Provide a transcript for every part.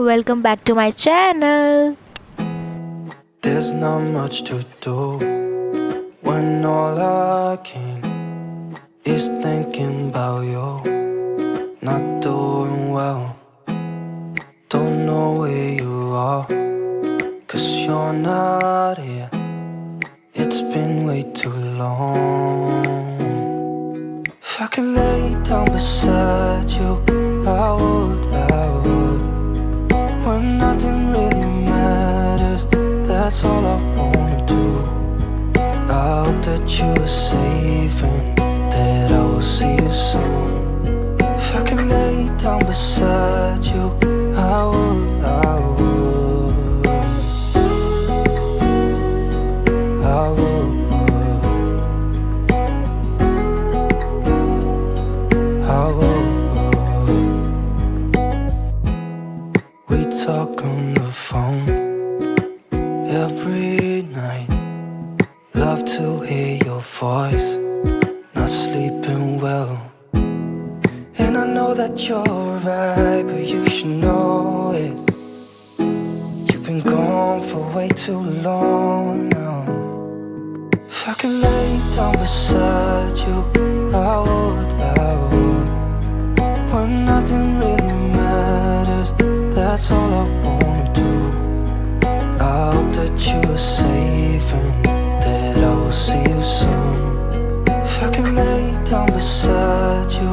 welcome back to my channel. There's not much to do when all I can is thinking about you. Not doing well, don't know where you are, 'cause you're not here. It's been way too long. If I could lay down beside you, I would. When nothing really matters, that's all I wanna do. I hope that you are safe and that I will see you soon. If I could lay down beside you, I would. I would. We talk on the phone every night. Love to hear your voice. Not sleeping well, and I know that you're right, but you should know it. You've been gone for way too long now. If I could lay down beside you, I would. When nothing really matters, that's all I wanna do. I hope that you are safe and that I will see you soon. If I could lay down beside you,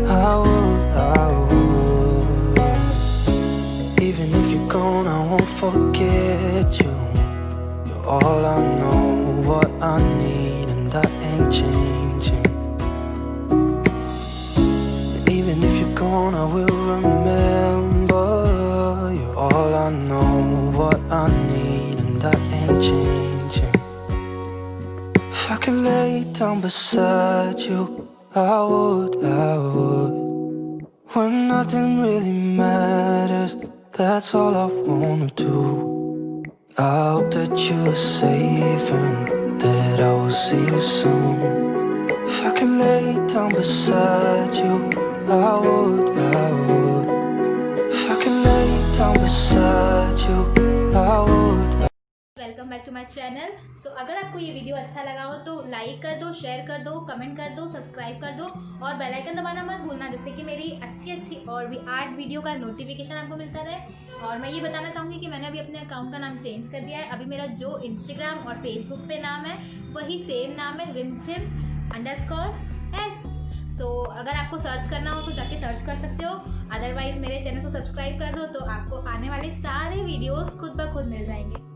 I would. Even if you're gone, I won't forget you. You're all I know, what I need, and that ain't changing. And even if you're gone, I will remember. You're all I know, what I need, and that ain't changing. If I could lay down beside you, I would. When nothing really matters, that's all I wanna do. I hope that you are safe and that I will see you soon. If I could lay down beside you, I would. If I could lay down beside you, I would. Welcome back to my channel. So अगर आपको ये video अच्छा लगा हो तो like कर दो, share कर दो, कमेंट कर दो, सब्सक्राइब कर दो और बेल आइकन दबाना मत भूलना, जिससे कि मेरी अच्छी और भी 8 वीडियो का नोटिफिकेशन आपको मिलता रहे। और मैं ये बताना चाहूँगी कि मैंने अभी अपने अकाउंट का नाम चेंज कर दिया है। अभी मेरा जो इंस्टाग्राम और फेसबुक पे नाम है वही सेम नाम है, rimchim_s। सो अगर आपको सर्च करना हो तो जाके सर्च कर सकते हो, अदरवाइज़ मेरे चैनल को सब्सक्राइब कर दो तो आपको आने वाले सारे वीडियोस खुद ब खुद मिल जाएंगे।